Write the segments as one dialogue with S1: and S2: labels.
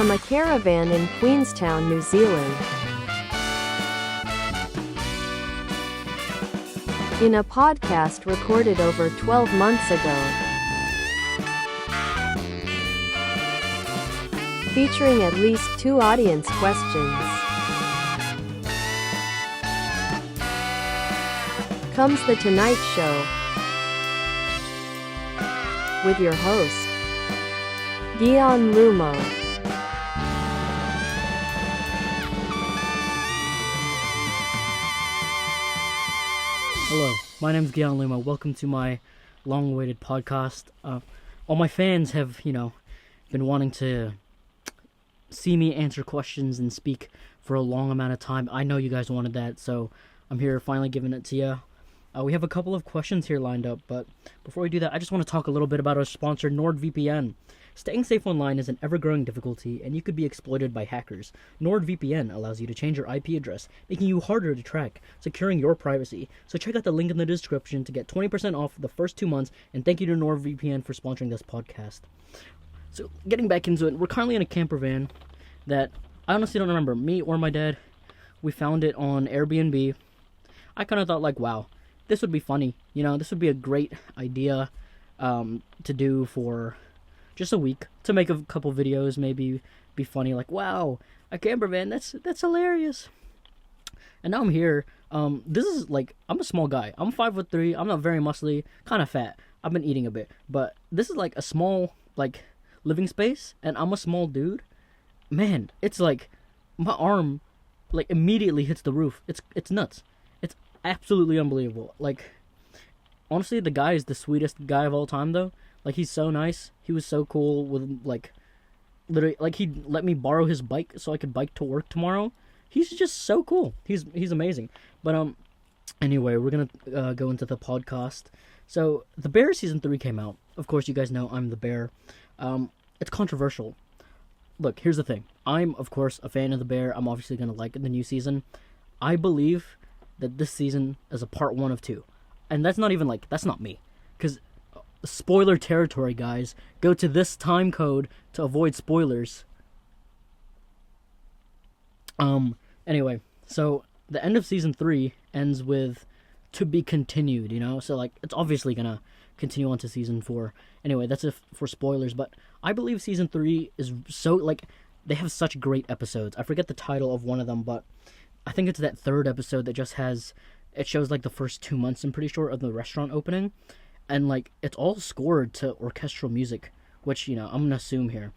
S1: From a caravan in Queenstown, New Zealand. In a podcast recorded over 12 months ago. Featuring at least 2 audience questions. Comes The Tonight Show. With your host, Gyan Lumo.
S2: Hello, my name's Gyan Lumo. Welcome to my long-awaited podcast. All my fans have, been wanting to see me answer questions and speak for a long amount of time. I know you guys wanted that, so I'm here finally giving it to you. We have a couple of questions here lined up, but before we do that, I just want to talk a little bit about our sponsor, NordVPN. Staying safe online is an ever-growing difficulty, and you could be exploited by hackers. NordVPN allows you to change your IP address, making you harder to track, securing your privacy. So check out the link in the description to get 20% off the first 2 months, and thank you to NordVPN for sponsoring this podcast. So, getting back into it, we're currently in a camper van that I honestly don't remember. Me or my dad, we found it on Airbnb. I kind of thought, wow, this would be funny. This would be a great idea to do for just a week, to make a couple videos, maybe be funny, wow, a camper van, that's hilarious. And now I'm here. This is I'm a small guy. I'm 5'3". I'm not very muscly, kind of fat. I've been eating a bit, but this is a small living space, and I'm a small dude. Man, it's my arm immediately hits the roof. It's nuts. It's absolutely unbelievable. Honestly, the guy is the sweetest guy of all time, though. He's so nice. He was so cool with, literally, he let me borrow his bike so I could bike to work tomorrow. He's just so cool. He's amazing. But, anyway, we're gonna go into the podcast. So, The Bear Season 3 came out. Of course, you guys know I'm The Bear. It's controversial. Look, here's the thing. I'm, of course, a fan of The Bear. I'm obviously gonna like the new season. I believe that this season is a part 1 of 2. And that's not even, that's not me. Because spoiler territory, guys. Go to this time code to avoid spoilers. Anyway, so the end of season 3 ends with to be continued, So it's obviously gonna continue on to season 4. Anyway, that's for spoilers, but I believe season 3 is so they have such great episodes. I forget the title of one of them, but I think it's that 3rd episode that just it shows the first 2 months, I'm pretty sure, of the restaurant opening. And, it's all scored to orchestral music, which, I'm going to assume here,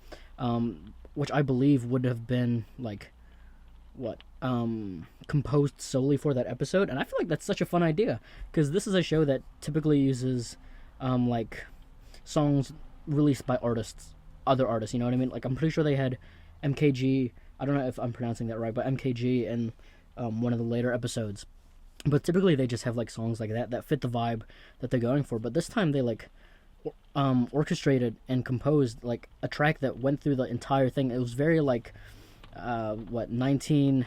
S2: which I believe would have been, composed solely for that episode. And I feel that's such a fun idea, because this is a show that typically uses, songs released by other artists, you know what I mean? I'm pretty sure they had MKG, I don't know if I'm pronouncing that right, but MKG in one of the later episodes. But typically they just have songs like that fit the vibe that they're going for. But this time they orchestrated and composed a track that went through the entire thing. It was very 19,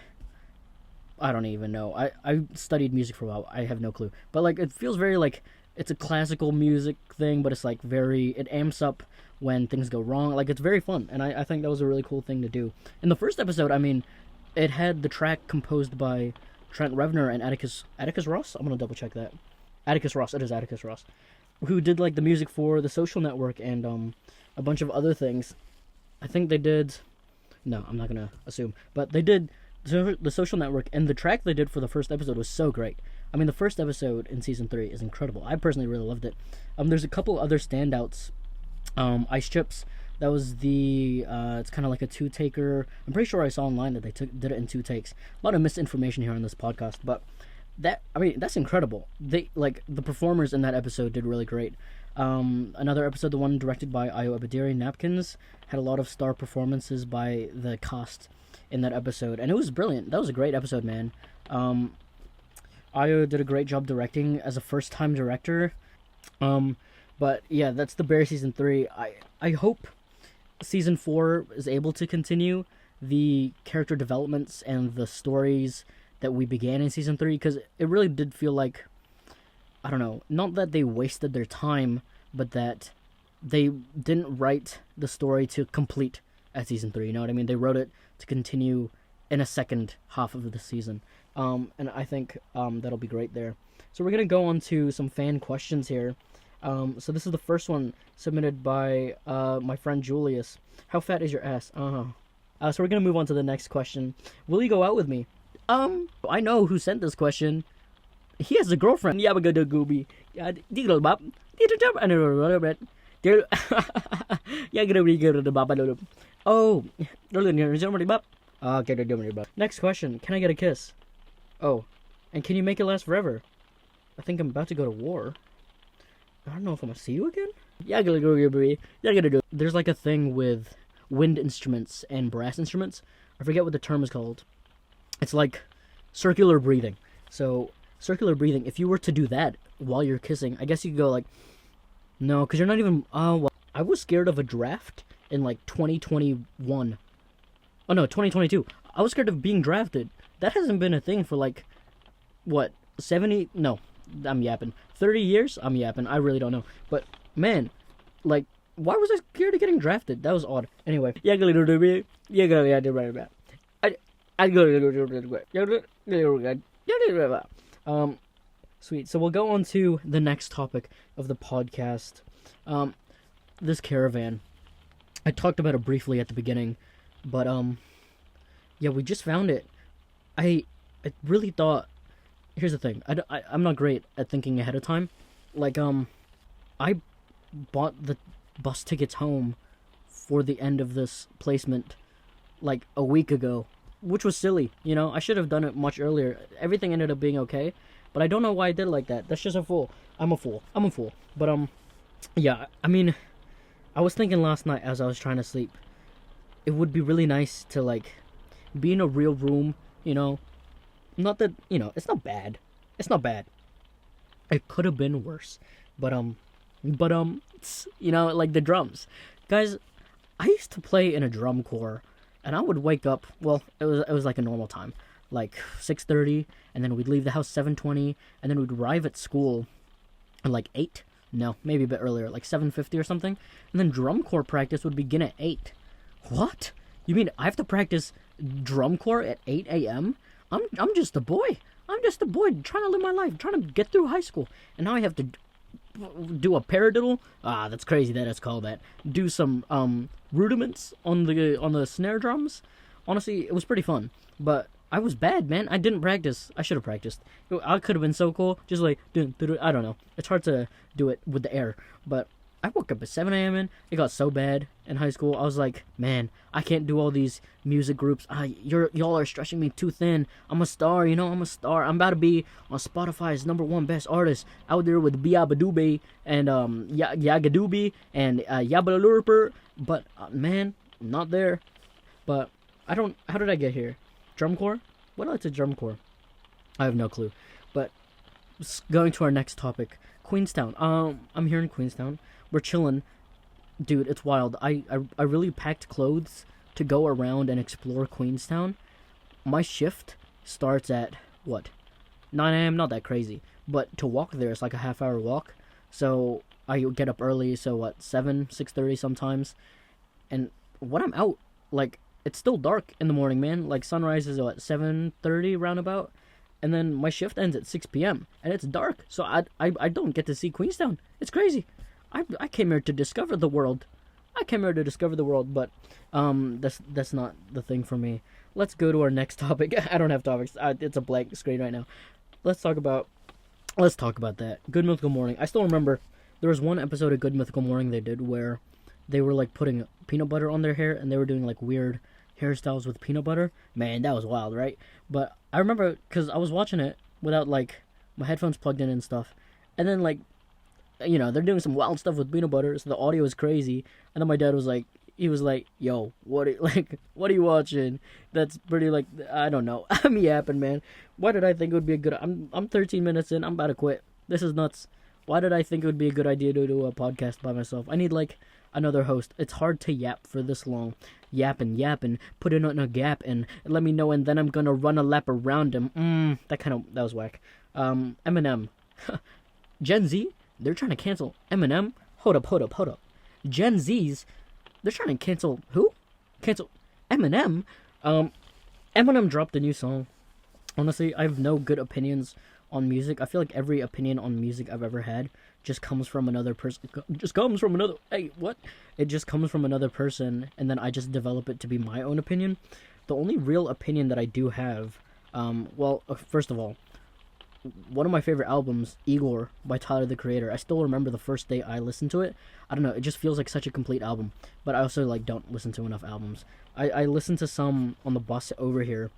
S2: I don't even know. I studied music for a while. I have no clue. But it feels very it's a classical music thing, but it's very, it amps up when things go wrong. It's very fun, and I think that was a really cool thing to do. In the first episode, it had the track composed by Trent Reznor and Atticus Ross? I'm going to double check that. Atticus Ross, it is Atticus Ross. Who did the music for The Social Network and a bunch of other things. I think they did, no, I'm not going to assume, but they did The Social Network, and the track they did for the first episode was so great. The first episode in season 3 is incredible. I personally really loved it. There's a couple other standouts. Ice Chips, that was it's kind of a 2-taker. I'm pretty sure I saw online that they did it in 2 takes. A lot of misinformation here on this podcast, but that's incredible. They, the performers in that episode did really great. Another episode, the one directed by Ayo Ebadiri, Napkins, had a lot of star performances by the cast in that episode, and it was brilliant. That was a great episode, man. Ayo did a great job directing as a first-time director. But yeah, that's The Bear Season 3. I hope Season 4 is able to continue the character developments and the stories that we began in Season 3, because it really did feel I don't know, not that they wasted their time, but that they didn't write the story to complete at season 3. You know what I mean? They wrote it to continue in a second half of the season. And I think that'll be great there. So we're gonna go on to some fan questions here. So this is the first one submitted by my friend Julius. How fat is your ass? So we're gonna move on to the next question. Will you go out with me? I know who sent this question. He has a girlfriend. Yeah, we're gonna go gooby. Yeah, diddle bop. Diddle jump. And a bit. Yeah, gonna be good at the bop. Oh, next question. Can I get a kiss? Oh, and can you make it last forever? I think I'm about to go to war. I don't know if I'm gonna see you again. Yeah, gonna go, yeah, gonna do. There's like a thing with wind instruments and brass instruments. I forget what the term is called. It's like circular breathing. So circular breathing. If you were to do that while you're kissing, I guess you could go like, no, because you're not even. Well, I was scared of a draft in like 2021. Oh no, 2022. I was scared of being drafted. That hasn't been a thing for like, what, 70? No, I'm yapping. 30 years? I'm yapping. I really don't know. But man, like, why was I scared of getting drafted? That was odd. Anyway, sweet. So we'll go on to the next topic of the podcast. This caravan. I talked about it briefly at the beginning, but yeah, we just found it. I really thought. Here's the thing. I'm not great at thinking ahead of time. Like I bought the bus tickets home for the end of this placement like a week ago, which was silly. You know, I should have done it much earlier. Everything ended up being okay, but I don't know why I did it like that. That's just a fool. I'm a fool. But yeah. I mean, I was thinking last night as I was trying to sleep, it would be really nice to like be in a real room. You know, not that, you know, it's not bad. It's not bad. It could have been worse, but you know, like the drums, guys. I used to play in a drum corps, and I would wake up. Well, it was like a normal time, like 6:30, and then we'd leave the house 7:20, and then we'd arrive at school at like 8. No, maybe a bit earlier, like 7:50 or something, and then drum corps practice would begin at 8. What? You mean I have to practice drum corps at 8 a.m.? I'm just a boy. I'm just a boy trying to live my life, trying to get through high school, and now I have to do a paradiddle. That's crazy that it's called that. Do some rudiments on the snare drums. Honestly, it was pretty fun, but I was bad, man. I didn't practice. I should have practiced. I could have been so cool, just like I don't know. It's hard to do it with the air, but I woke up at 7 a.m. and it got so bad in high school. I was like, man, I can't do all these music groups. Y'all are stretching me too thin. I'm a star, you know. I'm a star. I'm about to be on Spotify's #1 best artist out there with Biabadoobe and Yagadoobie and Yabalurper. But man, I'm not there. But I don't. How did I get here? Drum corps? What led to drum corps? I have no clue. But going to our next topic, Queenstown. I'm here in Queenstown. We're chilling. Dude, it's wild. I really packed clothes to go around and explore Queenstown. My shift starts at, what, 9 a.m.? Not that crazy. But to walk there, it's like a half-hour walk. So I get up early, so what, 6:30 sometimes. And when I'm out, like, it's still dark in the morning, man. Like, sunrise is, what, 7:30 roundabout? And then my shift ends at 6 p.m. And it's dark, so I don't get to see Queenstown. It's crazy. I came here to discover the world. But that's not the thing for me. Let's go to our next topic. I don't have topics. It's a blank screen right now. Let's talk about that. Good Mythical Morning. I still remember there was one episode of Good Mythical Morning they did where they were like putting peanut butter on their hair and they were doing like weird hairstyles with peanut butter. Man, that was wild, right? But I remember because I was watching it without like my headphones plugged in and stuff, and then like, you know, they're doing some wild stuff with peanut butter, so the audio is crazy. And then my dad was like, yo, what are you watching? That's pretty, like, I don't know. I'm yapping, man. Why did I think it would be a good... I'm 13 minutes in. I'm about to quit. This is nuts. Why did I think it would be a good idea to do a podcast by myself? I need, like, another host. It's hard to yap for this long. Yapping, put it in a gap and let me know, and then I'm gonna run a lap around him. That was whack. Eminem. Gen Z? They're trying to cancel Eminem? Hold up. Gen Z's, they're trying to cancel who? Cancel Eminem. Eminem dropped a new song. Honestly, I have no good opinions on music. I feel like every opinion on music I've ever had just comes from another person. Just comes from another. Hey, what? It just comes from another person, and then I just develop it to be my own opinion. The only real opinion that I do have, first of all, one of my favorite albums, Igor by Tyler the Creator. I still remember the first day I listened to it. I don't know, it just feels like such a complete album. But I also don't listen to enough albums. I listened to some on the bus over here.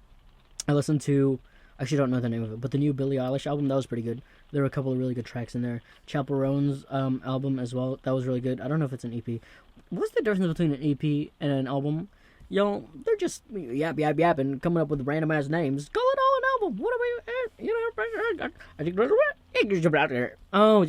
S2: I listened to, I actually don't know the name of it, but the new Billie Eilish album, that was pretty good. There were a couple of really good tracks in there. Chaperone's album as well, that was really good. I don't know if it's an EP. What's the difference between an EP and an album? Yo, they're just yap and coming up with random ass names. Call it all an album. What am I think oh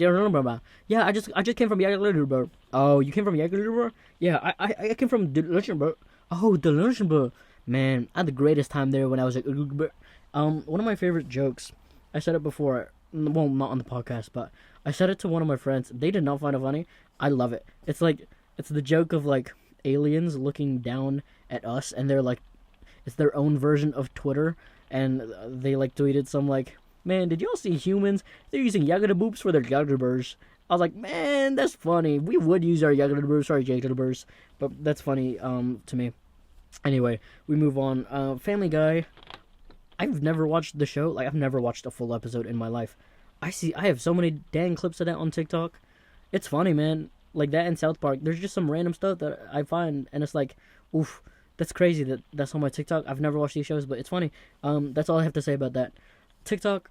S2: yeah, I just came from Yagalurba. Oh, you came from Yagalurba? Yeah, I came from Delusionburg. Oh, Delusionburg. Man, I had the greatest time there when I was like one of my favorite jokes. I said it before. Well, not on the podcast, but I said it to one of my friends. They did not find it funny. I love it. It's the joke of aliens looking down at us, and they're it's their own version of Twitter, and they tweeted some man, did y'all see humans? They're using Yagada Boops for their Yagada. I was like, man, that's funny. We would use our Yagada Boops for our Yagada, but that's funny to me. Anyway, we move on. Family Guy. I've never watched the show. I've never watched a full episode in my life. I have so many dang clips of that on TikTok. It's funny, man. Like that in South Park. There's just some random stuff that I find, and it's oof, that's crazy that's on my TikTok. I've never watched these shows, but it's funny. That's all I have to say about that. TikTok,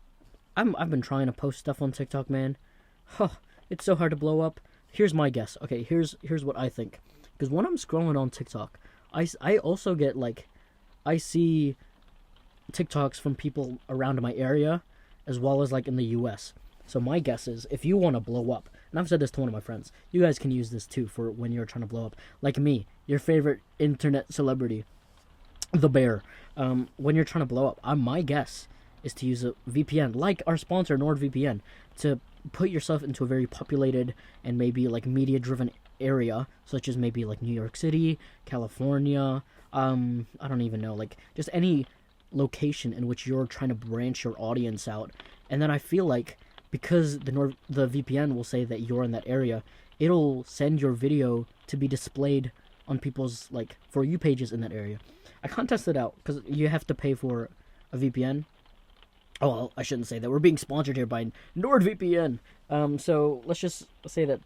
S2: I've been trying to post stuff on TikTok, man. Huh, it's so hard to blow up. Here's my guess. Okay, here's what I think. Because when I'm scrolling on TikTok, I also get I see TikToks from people around my area, as well as in the U.S. So my guess is, if you want to blow up, and I've said this to one of my friends, you guys can use this too for when you're trying to blow up. Like me, your favorite internet celebrity, the Bear. When you're trying to blow up, my guess is to use a VPN, like our sponsor NordVPN, to put yourself into a very populated and maybe media-driven area, such as maybe New York City, California. I don't even know, just any location in which you're trying to branch your audience out. And then I feel because the VPN will say that you're in that area, it'll send your video to be displayed on people's For You pages in that area. I can't test it out because you have to pay for a VPN. Oh, well, I shouldn't say that. We're being sponsored here by NordVPN. So let's just say that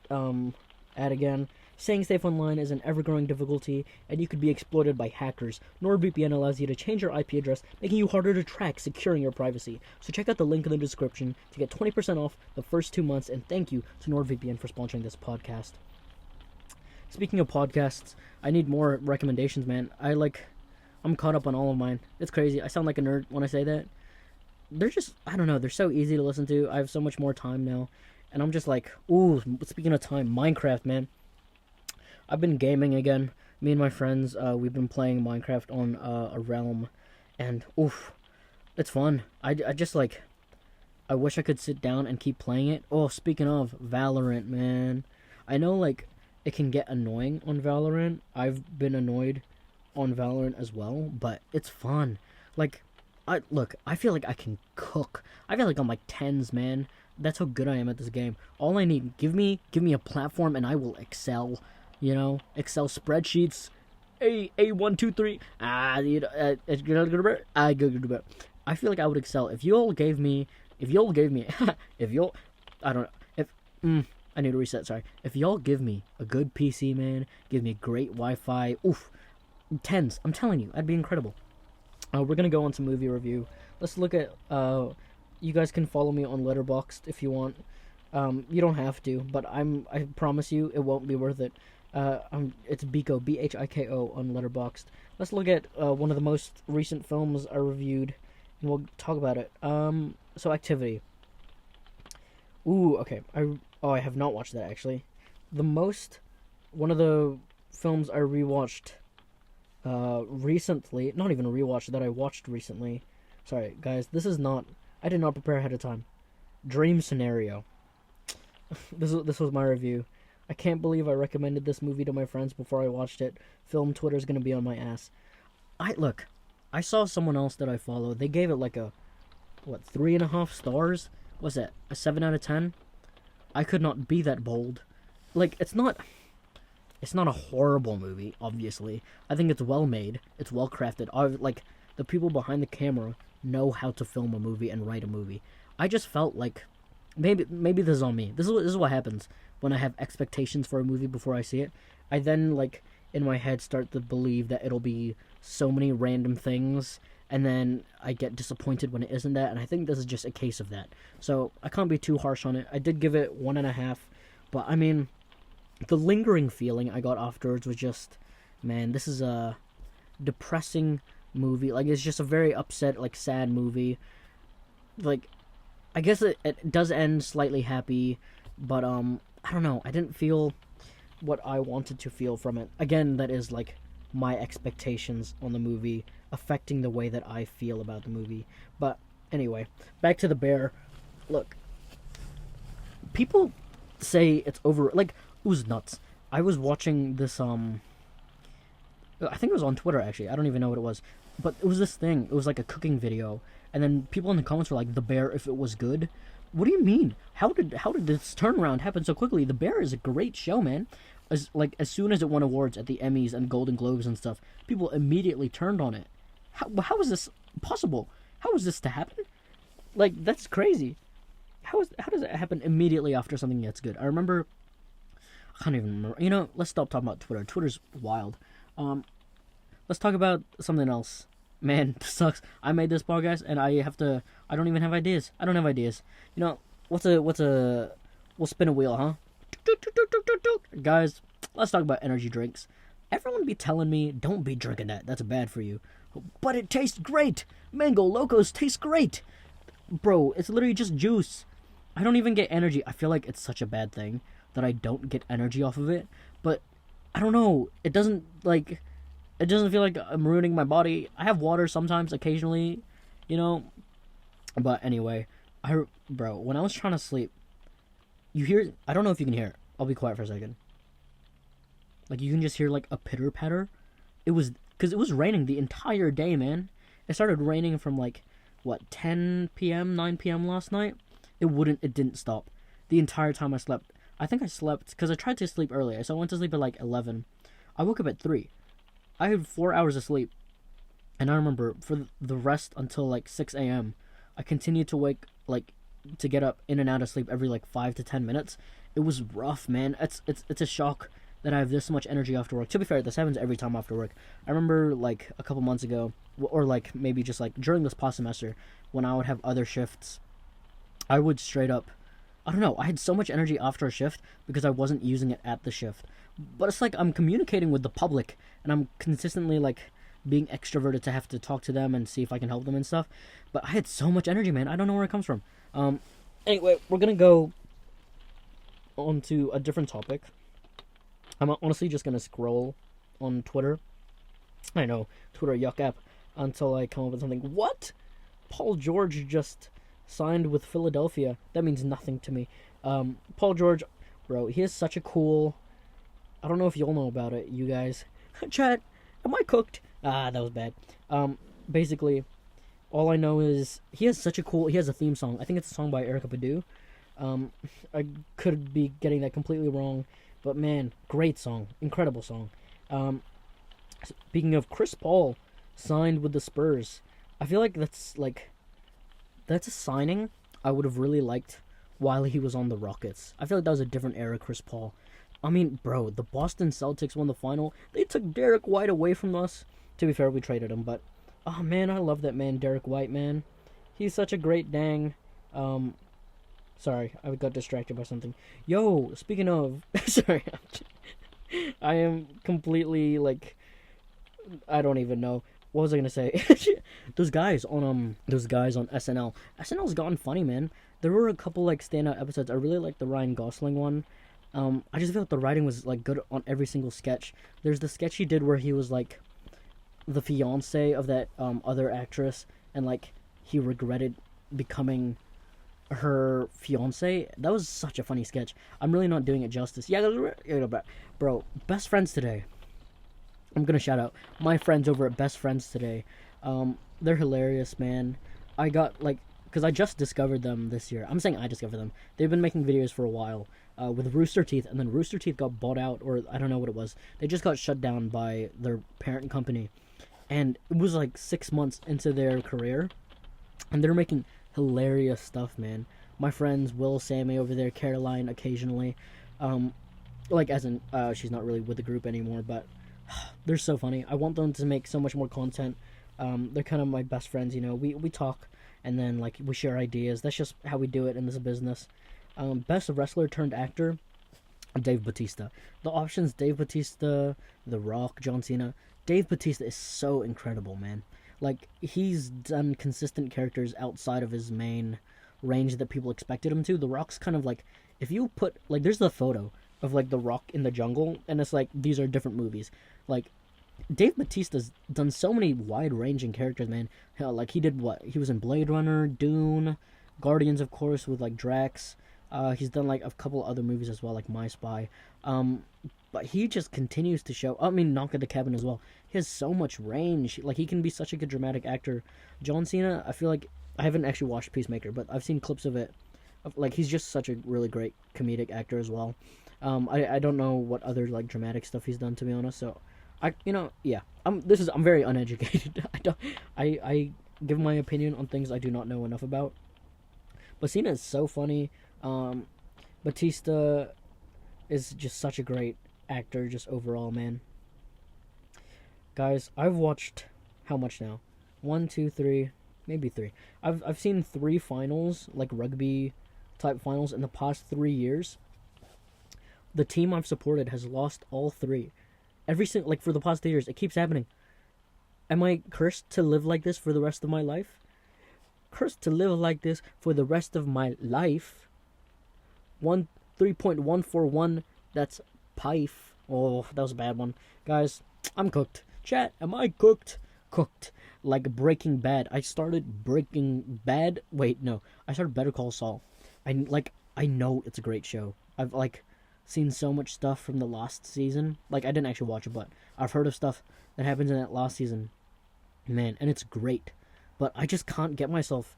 S2: ad again. Staying safe online is an ever-growing difficulty, and you could be exploited by hackers. NordVPN allows you to change your IP address, making you harder to track, securing your privacy. So check out the link in the description to get 20% off the first 2 months, and thank you to NordVPN for sponsoring this podcast. Speaking of podcasts, I need more recommendations, man. I'm caught up on all of mine. It's crazy. I sound like a nerd when I say that. They're just, I don't know, they're so easy to listen to. I have so much more time now, and I'm just ooh, speaking of time, Minecraft, man. I've been gaming again. Me and my friends, we've been playing Minecraft on a realm, and oof, it's fun. I just I wish I could sit down and keep playing it. Oh, speaking of Valorant, man, I know it can get annoying on Valorant. I've been annoyed on Valorant as well, but it's fun. I feel I can cook. I feel I'm 10s, man. That's how good I am at this game. All I need, give me a platform and I will excel. Excel spreadsheets. A123. I feel I would excel if y'all gave me. I don't know. I need to reset. Sorry. If y'all give me a good PC, man, give me great Wi-Fi. Oof, 10s. I'm telling you, that'd be incredible. We're gonna go on to movie review. Let's look at. You guys can follow me on Letterboxd if you want. You don't have to, but I promise you, it won't be worth it. It's Biko, Bhiko on Letterboxd. Let's look at one of the most recent films I reviewed, and we'll talk about it. So Activity. Ooh, okay. I have not watched that actually. One of the films I rewatched recently, not even rewatched, that I watched recently. Sorry, guys, I did not prepare ahead of time. Dream Scenario. This was my review. I can't believe I recommended this movie to my friends before I watched it. Film Twitter's gonna be on my ass. I saw someone else that I follow. They gave it like a, what, 3.5 stars? What's that? A 7 out of 10? I could not be that bold. Like, it's not a horrible movie, obviously. I think it's well made. It's well crafted. Like, the people behind the camera know how to film a movie and write a movie. I just felt like maybe this is on me. This is what happens when I have expectations for a movie before I see it. I then, like, in my head start to believe that it'll be so many random things, and then I get disappointed when it isn't that, and I think this is just a case of that. So I can't be too harsh on it. I did give it 1.5, but I mean, the lingering feeling I got afterwards was just, man, this is a depressing movie. Like, it's just a very upset, like, sad movie. Like, I guess it does end slightly happy, but I don't know. I didn't feel what I wanted to feel from it. Again, that is like my expectations on the movie affecting the way that I feel about the movie. But anyway, back to The Bear. Look, people say it's over. Like, it was nuts. I was watching this I think it was on Twitter, actually. I don't even know what it was. But it was this thing. It was like a cooking video. And then people in the comments were like, The Bear, if it was good. What do you mean? How did this turnaround happen so quickly? The Bear is a great show, man. As soon as it won awards at the Emmys and Golden Globes and stuff, people immediately turned on it. How is this possible? How is this to happen? Like, that's crazy. How does it happen immediately after something gets good? I can't even remember. You know, let's stop talking about Twitter. Twitter's wild. Let's talk about something else. Man, this sucks. I made this podcast and I don't even have ideas. I don't have ideas. You know, we'll spin a wheel, huh? Guys, let's talk about energy drinks. Everyone be telling me, don't be drinking that. That's bad for you. But it tastes great. Mango Locos taste great. Bro, it's literally just juice. I don't even get energy. I feel like it's such a bad thing that I don't get energy off of it. But I don't know. It doesn't feel like I'm ruining my body. I have water sometimes, occasionally, you know. But anyway, bro, when I was trying to sleep, you hear, I don't know if you can hear it. I'll be quiet for a second. Like, you can just hear, like, a pitter-patter. Because it was raining the entire day, man. It started raining from, like, 10 p.m., 9 p.m. last night? It didn't stop. The entire time I slept. I think I slept, because I tried to sleep earlier, so I went to sleep at, like, 11. I woke up at 3. I had 4 hours of sleep. And I remember, for the rest until, like, 6 a.m., I continued to to get up in and out of sleep every, like, 5 to 10 minutes. It was rough, man. It's a shock that I have this much energy after work. To be fair, this happens every time after work. I remember, like, a couple months ago, or, like, maybe just, like, during this past semester, when I would have other shifts, I would straight up, I don't know, I had so much energy after a shift because I wasn't using it at the shift. But it's like I'm communicating with the public, and I'm consistently, like, being extroverted to have to talk to them and see if I can help them and stuff. But I had so much energy, man. I don't know where it comes from. Anyway, we're gonna go on to a different topic. I'm honestly just gonna scroll on Twitter. I know, Twitter yuck app, until I come up with something. What? Paul George just signed with Philadelphia. That means nothing to me. Paul George, bro, he is such a cool... I don't know if you'll know about it, you guys. Chat, am I cooked? That was bad. Basically, all I know is he has a theme song. I think it's a song by Erykah Badu. I could be getting that completely wrong, but man, great song. Incredible song. Speaking of, Chris Paul signed with the Spurs. I feel like that's a signing I would have really liked while he was on the Rockets. I feel like that was a different era Chris Paul. I mean, bro, the Boston Celtics won the final. They took Derek White away from us. To be fair, we traded him, but... Oh, man, I love that man, Derek White, man. He's such a great dang... Sorry, I got distracted by something. Yo, speaking of... Sorry. I am completely, like... I don't even know. What was I gonna say? Those guys on SNL. SNL's gotten funny, man. There were a couple, like, standout episodes. I really liked the Ryan Gosling one. I just feel like the writing was, like, good on every single sketch. There's the sketch he did where he was, like, the fiance of that other actress, and, like, he regretted becoming her fiance. That was such a funny sketch. I'm really not doing it justice. Yeah, bro, best friends today. I'm gonna shout out my friends over at Best Friends today. They're hilarious, man. I got like, cause I just discovered them this year. I'm saying I discovered them. They've been making videos for a while, with Rooster Teeth, and then Rooster Teeth got bought out, or I don't know what it was. They just got shut down by their parent company, and it was like 6 months into their career, and they're making hilarious stuff, man. My friends Will, Sammy over there, Caroline occasionally, like as in she's not really with the group anymore, but they're so funny. I want them to make so much more content. They're kind of my best friends, you know. We talk, and then like we share ideas. That's just how we do it in this business. Best wrestler turned actor, Dave Bautista. The options: Dave Bautista, The Rock, John Cena. Dave Bautista is so incredible, man. Like, he's done consistent characters outside of his main range that people expected him to. The Rock's kind of like, if you put, like, there's the photo of, like, The Rock in the jungle, and it's like, these are different movies. Like, Dave Bautista's done so many wide-ranging characters, man. Hell, like, he did what? He was in Blade Runner, Dune, Guardians, of course, with, like, Drax. He's done, like, a couple other movies as well, like My Spy. But he just continues to show. I mean, Knock at the Cabin as well. He has so much range. Like, he can be such a good dramatic actor. John Cena, I feel like I haven't actually watched Peacemaker, but I've seen clips of it. Like, he's just such a really great comedic actor as well. I don't know what other like dramatic stuff he's done, to be honest. So, yeah. I'm very uneducated. I give my opinion on things I do not know enough about. But Cena is so funny. Batista is just such a great actor, just overall, man. Guys, I've watched how much now? 1, 2, 3, maybe 3. I've seen 3 finals, like rugby type finals, in the past 3 years. The team I've supported has lost all 3. Every single, like, for the past 2 years, it keeps happening. Am I cursed to live like this for the rest of my life? Cursed to live like this for the rest of my life? 3.141, that's Pife. Oh, that was a bad one. Guys, I'm cooked. Chat, am I cooked? Cooked. Like Breaking Bad. I started Breaking Bad. Wait, no. I started Better Call Saul. I know it's a great show. I've, like, seen so much stuff from the last season. Like, I didn't actually watch it, but I've heard of stuff that happens in that last season. Man, and it's great. But I just can't get myself...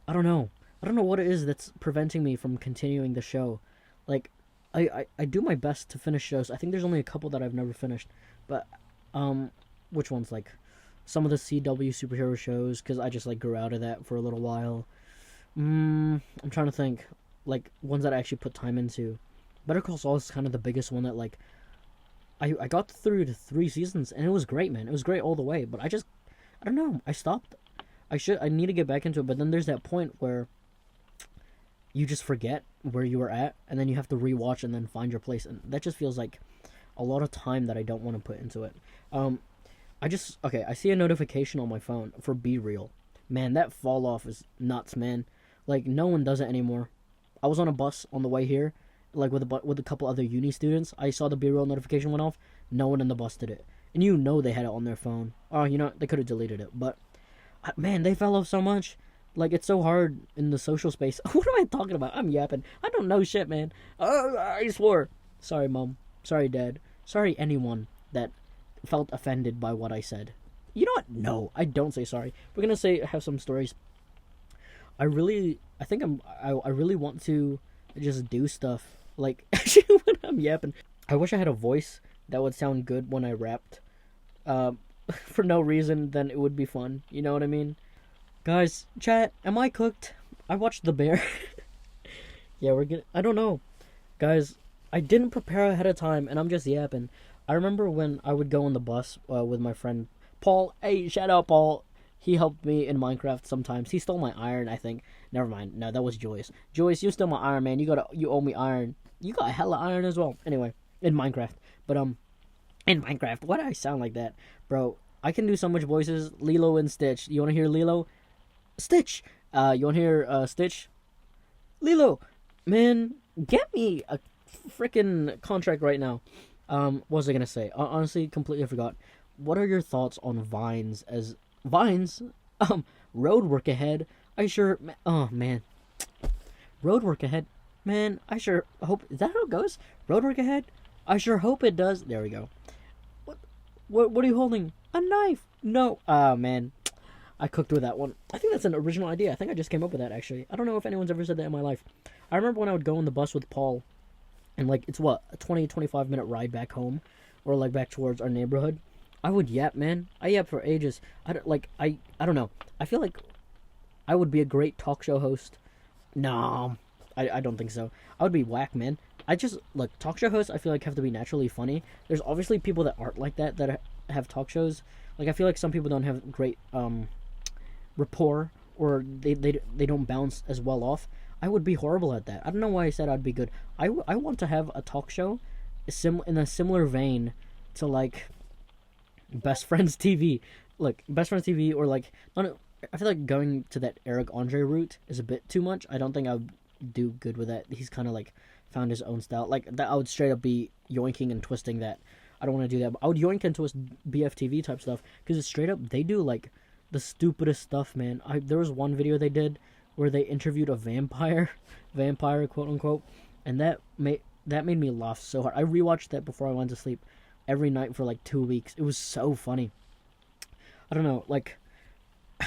S2: I don't know what it is that's preventing me from continuing the show. Like, I do my best to finish shows. I think there's only a couple that I've never finished. But, which ones? Like, some of the CW superhero shows, because I just, like, grew out of that for a little while. I'm trying to think. Like, ones that I actually put time into. Better Call Saul is kind of the biggest one that, like, I got through to 3 seasons, and it was great, man. It was great all the way, but I don't know. I stopped. I need to get back into it, but then there's that point where you just forget where you were at, and then you have to rewatch and then find your place, and that just feels like a lot of time that I don't want to put into it. I see a notification on my phone for Be Real. Man, that fall off is nuts, man. Like, no one does it anymore. I was on a bus on the way here, like with a couple other uni students. I saw the Be Real notification went off. No one in the bus did it, and you know they had it on their phone. Oh, they could have deleted it, but man, they fell off so much. Like, it's so hard in the social space. What am I talking about? I'm yapping. I don't know shit, man. I swore. Sorry, Mom. Sorry, Dad. Sorry, anyone that felt offended by what I said. You know what? No, I don't say sorry. We're gonna have some stories. I really want to just do stuff. Like, when I'm yapping. I wish I had a voice that would sound good when I rapped. For no reason, then it would be fun. You know what I mean? Guys, chat, am I cooked? I watched The Bear. Yeah, I don't know. Guys, I didn't prepare ahead of time, and I'm just yapping. I remember when I would go on the bus with my friend Paul. Hey, shout out Paul. He helped me in Minecraft sometimes. He stole my iron, I think. Never mind. No, that was Joyce. Joyce, you stole my iron, man. You owe me iron. You got hella iron as well. Anyway, in Minecraft. But, in Minecraft, why do I sound like that? Bro, I can do so much voices. Lilo and Stitch. You want to hear Lilo? Stitch! You want to hear, Stitch? Lilo! Man, get me a freaking contract right now. What was I gonna say? Honestly, completely forgot. What are your thoughts on Vines as... Vines? Road work ahead? Oh, man. Road work ahead. Man, I sure hope... Is that how it goes? Road work ahead? I sure hope it does. There we go. What are you holding? A knife. No. Ah, man. I cooked with that one. I think that's an original idea. I think I just came up with that, actually. I don't know if anyone's ever said that in my life. I remember when I would go on the bus with Paul, and, like, it's what, a 20, 25-minute ride back home, or, like, back towards our neighborhood. I would yap, man. I yap for ages. I don't know. I feel like I would be a great talk show host. No, I don't think so. I would be whack, man. Look, talk show hosts, I feel like, have to be naturally funny. There's obviously people that aren't like that have talk shows. Like, I feel like some people don't have great rapport, or they don't bounce as well off. I would be horrible at that. I don't know why I said I'd be good. I want to have a talk show in a similar vein to, like, Best Friends TV. Look, Best Friends TV, or, like, I feel like going to that Eric Andre route is a bit too much. I don't think I would do good with that. He's kind of, like, found his own style. Like, that I would straight up be yoinking and twisting that. I don't want to do that. But I would yoink and twist BFTV type stuff, because it's straight up, they do, like, the stupidest stuff, man. There was one video they did where they interviewed a vampire, quote unquote, and that made me laugh so hard. I rewatched that before I went to sleep every night for like 2 weeks. It was so funny. I don't know, like,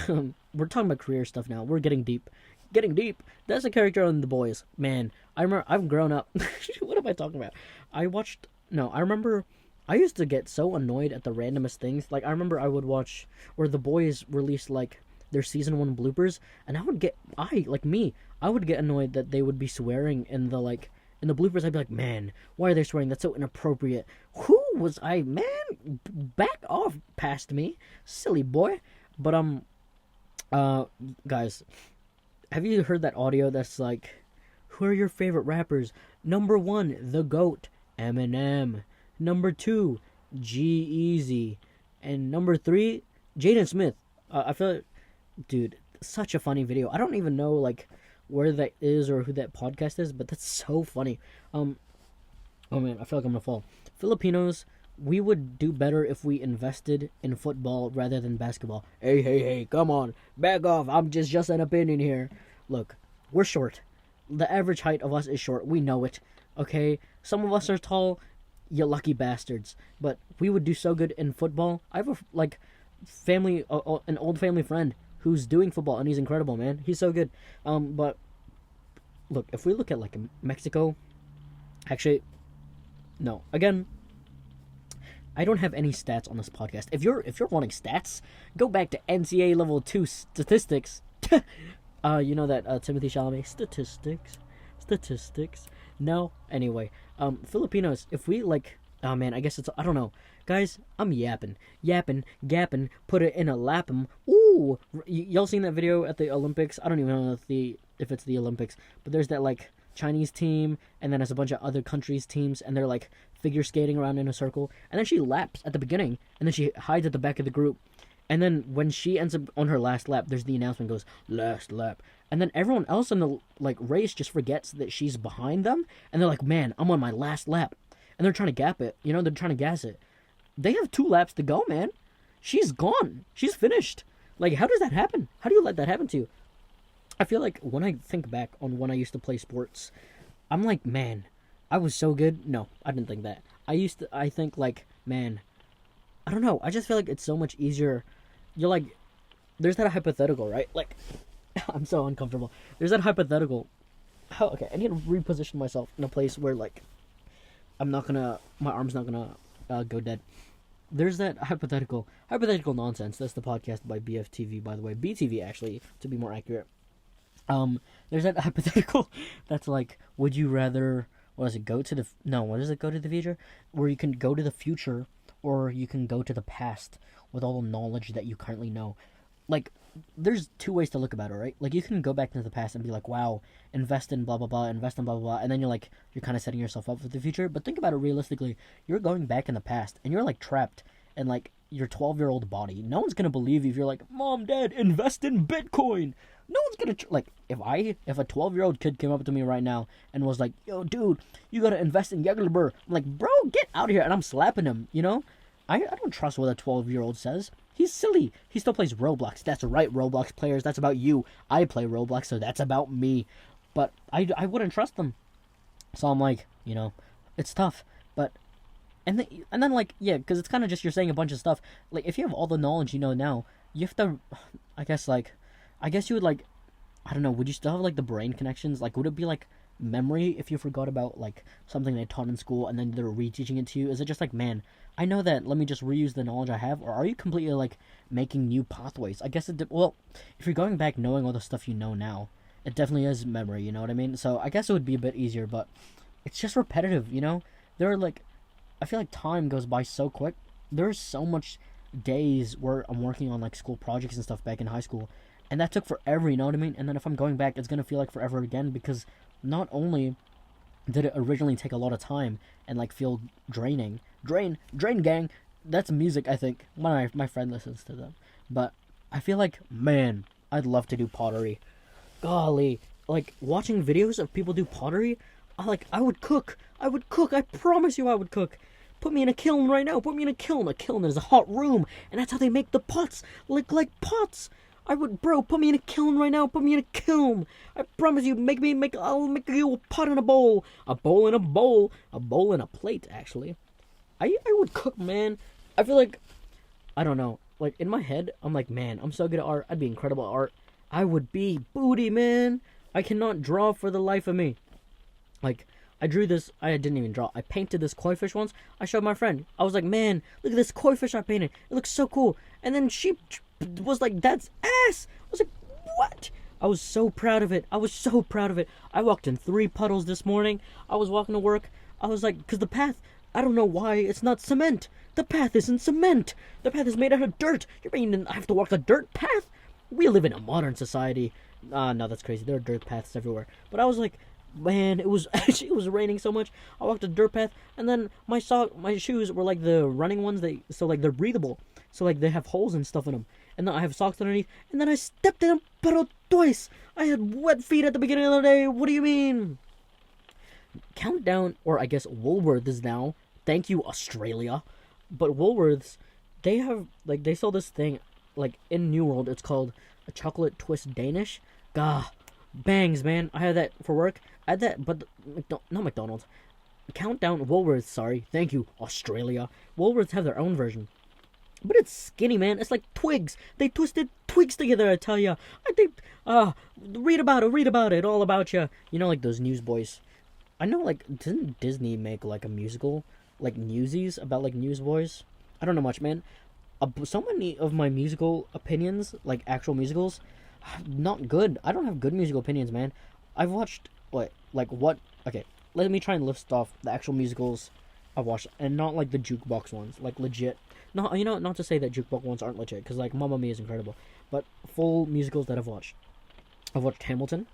S2: we're talking about career stuff now. We're getting deep. That's a character on The Boys. Man, I remember, I've grown up. What am I talking about? I remember I used to get so annoyed at the randomest things. Like, I remember I would watch, or The Boys released, like, their season 1 bloopers, and I would get annoyed that they would be swearing in the bloopers. I'd be like, man, why are they swearing? That's so inappropriate. Who was I? Man, back off past me, silly boy. But, guys, have you heard that audio that's like, who are your favorite rappers? Number 1, The GOAT, Eminem. Number 2, G-Eazy. And number 3, Jaden Smith. I feel like, dude, such a funny video. I don't even know, like, where that is or who that podcast is, but that's so funny. Oh man, I feel like I'm gonna fall. Filipinos, we would do better if we invested in football rather than basketball. Hey, come on, back off. I'm just an opinion here. Look, we're short. The average height of us is short. We know it. Okay, some of us are tall. You lucky bastards. But we would do so good in football. I have an old family friend who's doing football, and he's incredible, man. He's so good. But look, if we look at, like, Mexico, actually, no. Again, I don't have any stats on this podcast. If you're wanting stats, go back to NCAA level 2 statistics. You know that Timothy Chalamet statistics. No, anyway, Filipinos. If we, like, oh man, I guess it's, I don't know, guys. I'm yapping, gapping. Put it in a lap'em. Ooh, y'all seen that video at the Olympics? I don't even know if it's the Olympics, but there's that, like, Chinese team, and then there's a bunch of other countries' teams, and they're, like, figure skating around in a circle, and then she laps at the beginning, and then she hides at the back of the group, and then when she ends up on her last lap, there's the announcement goes, last lap, and then everyone else in the, like, race just forgets that she's behind them, and they're like, man, I'm on my last lap, and they're trying to gap it, they're trying to gas it. They have 2 laps to go, man. She's gone. She's finished. Like, how does that happen? How do you let that happen to you? I feel like when I think back on when I used to play sports, I'm like, man, I was so good. No, I didn't think that. I think, like, man, I don't know. I just feel like it's so much easier. You're like, there's that hypothetical, right? Like, I'm so uncomfortable. There's that hypothetical. Okay, I need to reposition myself in a place where, like, my arm's not gonna go dead. There's that hypothetical nonsense. That's the podcast by BFTV, by the way. BTV, actually, to be more accurate. There's that hypothetical that's like, would you rather, go to the future? Where you can go to the future, or you can go to the past with all the knowledge that you currently know. Like, there's 2 ways to look about it, right? Like, you can go back into the past and be like, wow, invest in blah, blah, blah, and then you're kind of setting yourself up for the future. But think about it realistically. You're going back in the past, and you're, like, trapped in, like, your 12-year-old body. No one's gonna believe you if you're like, Mom, Dad, invest in Bitcoin. No one's gonna, if a 12-year-old kid came up to me right now and was like, yo, dude, you gotta invest in Yagelber. I'm like, bro, get out of here, and I'm slapping him, I don't trust what a 12-year-old says. He's silly. He still plays Roblox. That's right, Roblox players. That's about you. I play Roblox, so that's about me. but I wouldn't trust them. So I'm like, it's tough. But and then like, yeah, because it's kind of just you're saying a bunch of stuff. Like if you have all the knowledge you know now, you have to, I guess you would like, I don't know, would you still have like the brain connections? Like would it be like memory if you forgot about like something they taught in school and then they're reteaching it to you? Is it just like, man, I know that, let me just reuse the knowledge I have? Or are you completely like making new pathways? I guess well, if you're going back knowing all the stuff you know now, it definitely is memory, you know what I mean? So I guess it would be a bit easier, but it's just repetitive, There are like, I feel like time goes by so quick. There's so much days where I'm working on like school projects and stuff back in high school, and that took forever, you know what I mean? And then if I'm going back, it's gonna feel like forever again, because not only did it originally take a lot of time and like feel draining, drain gang, that's music, I think. My friend listens to them, but I feel like, man, I'd love to do pottery. Golly, like watching videos of people do pottery, I would cook. I promise you I would cook. Put me in a kiln right now. Put me in a kiln. A kiln is a hot room, and that's how they make the pots. Like pots. Put me in a kiln right now. Put me in a kiln. I promise you, I'll make you a pot in a bowl. A bowl in a bowl. A bowl in a plate, actually. I would cook, man. I feel like, I don't know. Like, in my head, I'm like, man, I'm so good at art. I'd be incredible at art. I would be booty, man. I cannot draw for the life of me. Like, I drew this, I didn't even draw. I painted this koi fish once. I showed my friend. I was like, man, look at this koi fish I painted. It looks so cool. And then she was like, that's ass. I was like, what? I was so proud of it. I walked in 3 puddles this morning. I was walking to work. I was like, because the path, I don't know why it's not cement. The path isn't cement. The path is made out of dirt. You're mean I have to walk a dirt path? We live in a modern society. No, that's crazy. There are dirt paths everywhere. But I was like, man, it was raining so much. I walked a dirt path, and then my shoes were like the running ones. They're breathable. So like they have holes and stuff in them. And then I have socks underneath. And then I stepped in a puddle twice. I had wet feet at the beginning of the day. What do you mean? Countdown, or I guess Woolworths now. Thank you, Australia. But Woolworths, they sell this thing, like in New World. It's called a chocolate twist Danish. Gah, bangs, man. I had that for work. I had that, but not McDonald's. Countdown, Woolworths, sorry. Thank you, Australia. Woolworths have their own version. But it's skinny, man. It's like twigs. They twisted twigs together, I tell ya. I think, read about it, all about ya. You know, like those newsboys. I know, like, didn't Disney make, like, a musical, like, Newsies, about, like, newsboys? I don't know much, man. So many of my musical opinions, like, actual musicals, not good. I don't have good musical opinions, man. I've watched, okay, let me try and list off the actual musicals I've watched, and not, like, the jukebox ones, like, legit. No, not to say that jukebox ones aren't legit, because, like, Mamma Mia is incredible, but full musicals that I've watched. I've watched Hamilton,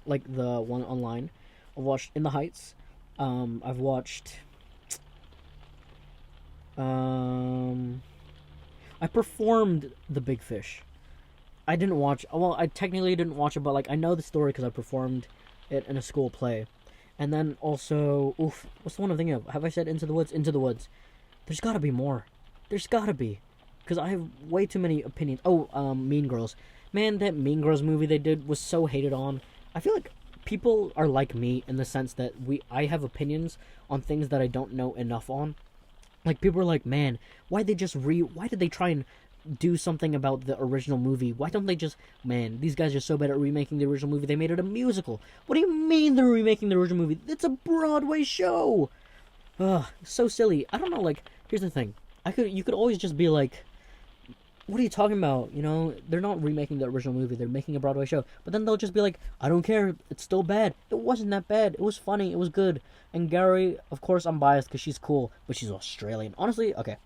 S2: like, the one online. I've watched In the Heights. I've watched, I performed The Big Fish. I technically didn't watch it, but, like, I know the story because I performed it in a school play. And then also, what's the one I'm thinking of? Have I said Into the Woods? Into the Woods. There's gotta be more. There's gotta be. Because I have way too many opinions. Mean Girls. Man, that Mean Girls movie they did was so hated on. I feel like people are like me in the sense that I have opinions on things that I don't know enough on. Like, people are like, man, why did they try and do something about the original movie? Why don't they just, man, these guys are so bad at remaking the original movie, they made it a musical. What do you mean they're remaking the original movie? It's a Broadway show! Ugh, so silly. I don't know, like, here's the thing. You could always just be like, what are you talking about? You know, they're not remaking the original movie, they're making a Broadway show. But then they'll just be like, I don't care, it's still bad. It wasn't that bad, it was funny, it was good. And Gary, of course I'm biased because she's cool, but she's Australian. Honestly, okay,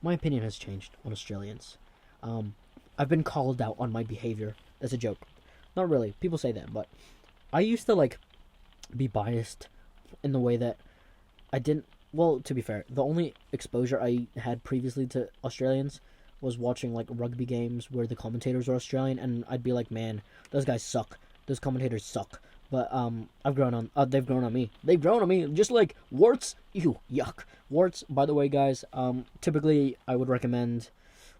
S2: my opinion has changed on Australians. I've been called out on my behavior. That's a joke. Not really, people say that, but I used to, like, be biased in the way that I didn't, well, to be fair, the only exposure I had previously to Australians was watching, like, rugby games where the commentators were Australian, and I'd be like, man, those guys suck. Those commentators suck. But, they've grown on me. They've grown on me, just like warts. Ew, yuck. Warts, by the way, guys, typically I would recommend,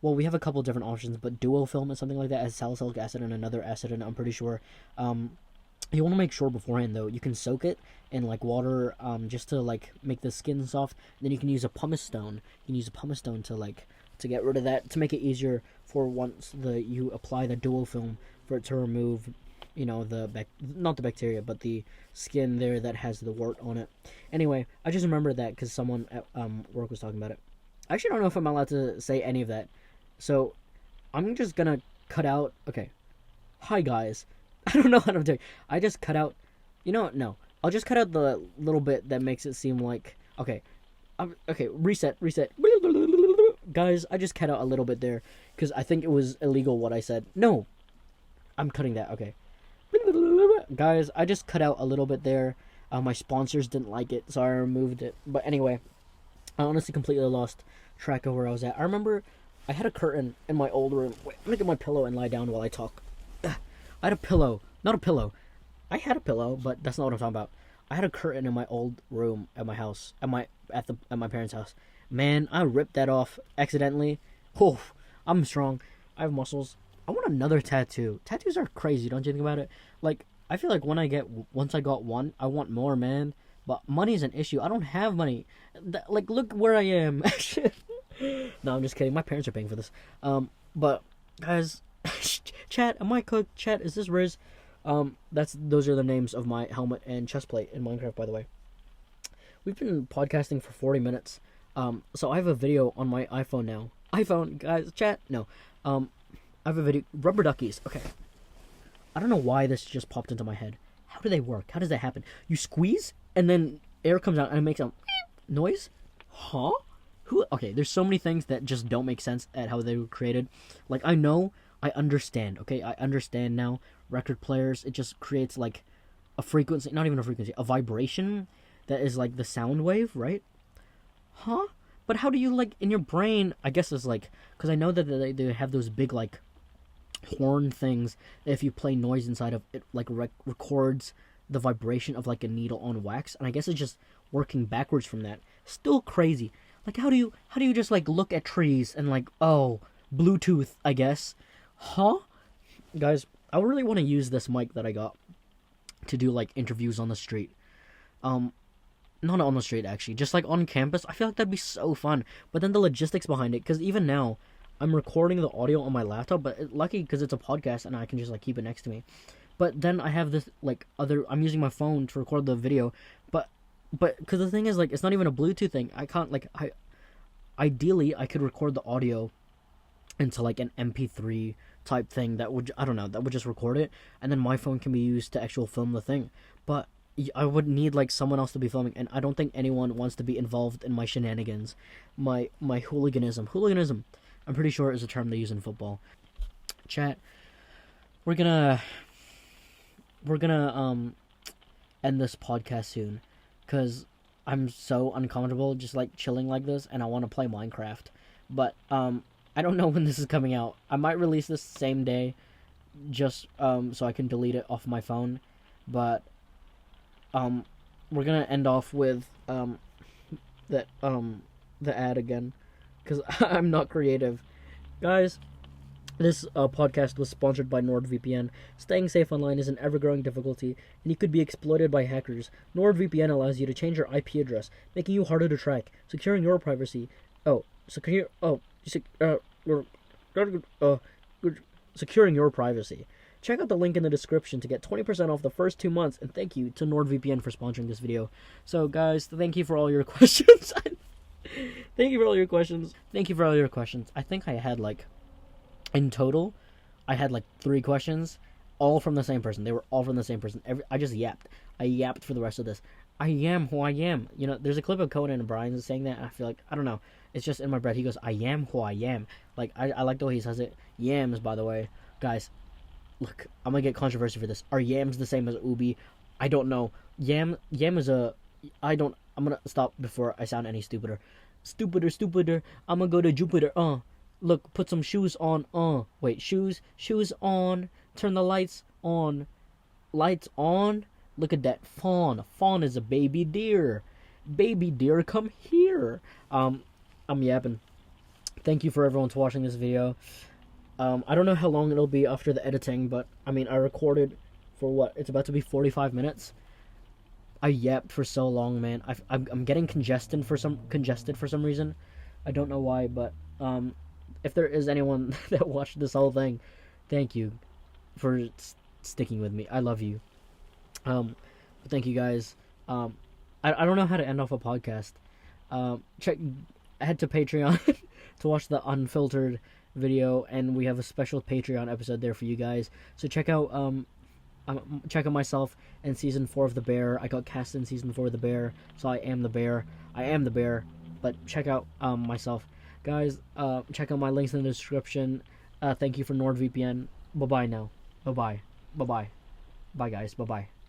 S2: well, we have a couple different options, but duo film is something like that, has salicylic acid and another acid, and I'm pretty sure, You want to make sure beforehand though. You can soak it in like water, just to like make the skin soft. Then you can use a pumice stone. You can use a pumice stone to like to get rid of that, to make it easier for once you apply the dual film, for it to remove, not the bacteria, but the skin there that has the wart on it. Anyway, I just remembered that because someone at work was talking about it. I actually don't know if I'm allowed to say any of that, so I'm just gonna cut out. Okay, hi guys. I don't know what I'm doing. I just cut out. You know what? No, I'll just cut out the little bit that makes it seem like okay. Okay, reset. Guys, I just cut out a little bit there because I think it was illegal what I said. No, I'm cutting that. Okay. Guys, I just cut out a little bit there. My sponsors didn't like it, so I removed it. But anyway, I honestly completely lost track of where I was at. I remember I had a curtain in my old room. Wait, I'm gonna get my pillow and lie down while I talk. I had a pillow. Not a pillow. I had a pillow, but that's not what I'm talking about. I had a curtain in my old room at my house, at my parents' house. Man, I ripped that off accidentally. Oh, I'm strong. I have muscles. I want another tattoo. Tattoos are crazy, don't you think about it? Like, I feel like once I got one, I want more, man. But money's an issue. I don't have money. Like, look where I am. No, I'm just kidding. My parents are paying for this. But guys, chat, am I cooked? Chat, is this Riz? Those are the names of my helmet and chest plate in Minecraft, by the way. We've been podcasting for 40 minutes. So I have a video on my iPhone now. iPhone, guys, chat. No. I have a video. Rubber duckies. Okay. I don't know why this just popped into my head. How do they work? How does that happen? You squeeze and then air comes out and it makes a noise? Huh? Okay, there's so many things that just don't make sense at how they were created. Like, I understand, okay? I understand now. Record players, it just creates like a frequency, not even a frequency, a vibration that is like the sound wave, right? Huh? But how do you, like, in your brain, I guess it's like, because I know that they have those big, like, horn things that if you play noise inside of it, like, records the vibration of, like, a needle on wax, and I guess it's just working backwards from that. Still crazy. Like, how do you just, like, look at trees and, like, oh, Bluetooth, I guess? Huh? Guys, I really want to use this mic that I got to do, like, interviews on the street. Not on the street, actually. Just, like, on campus. I feel like that'd be so fun. But then the logistics behind it, because even now, I'm recording the audio on my laptop, but lucky because it's a podcast and I can just, like, keep it next to me. But then I have this, like, I'm using my phone to record the video, but, because the thing is, like, it's not even a Bluetooth thing. I can't, like, ideally, I could record the audio into, like, an MP3 type thing that would, I don't know, that would just record it, and then my phone can be used to actually film the thing. But I would need, like, someone else to be filming, and I don't think anyone wants to be involved in my shenanigans, my hooliganism. Hooliganism, I'm pretty sure, is a term they use in football. Chat, we're gonna end this podcast soon, because I'm so uncomfortable just, like, chilling like this, and I want to play Minecraft. But, I don't know when this is coming out. I might release this same day, just, so I can delete it off my phone. But, we're gonna end off with, the ad again, because I'm not creative. Guys, this podcast was sponsored by NordVPN. Staying safe online is an ever-growing difficulty, and you could be exploited by hackers. NordVPN allows you to change your IP address, making you harder to track, securing your privacy. Securing your privacy. Check out the link in the description to get 20% off the first 2 months, and thank you to NordVPN for sponsoring this video. So, guys, thank you for all your questions. Thank you for all your questions. I think I had, like, in total, I had, like, 3 questions, all from the same person. They were all from the same person. I just yapped. I yapped for the rest of this. I am who I am. You know, there's a clip of Conan and Brian saying that, and I feel like, I don't know, it's just in my breath. He goes, I am who I am. Like, I like the way he says it. Yams, by the way. Guys, look, I'm gonna get controversy for this. Are yams the same as ubi? I don't know. Yam is I'm gonna stop before I sound any stupider. Stupider. I'm gonna go to Jupiter. Look, put some shoes on. Wait, shoes on. Turn the lights on. Lights on. Look at that fawn. Fawn is a baby deer. Baby deer, come here. I'm yapping. Thank you for everyone for watching this video. I don't know how long it'll be after the editing, but I mean, I recorded for what? It's about to be 45 minutes. I yapped for so long, man. I'm getting congested for some reason. I don't know why, but if there is anyone that watched this whole thing, thank you for sticking with me. I love you. Thank you guys. I don't know how to end off a podcast. Head to Patreon to watch the unfiltered video, and we have a special Patreon episode there for you guys. So check out myself in season 4 of The Bear. I got cast in season 4 of The Bear, so I am the bear. But check out myself, guys. Check out my links in the description. Thank you for NordVPN. Bye bye now. Bye bye. Bye bye. Bye guys. Bye bye.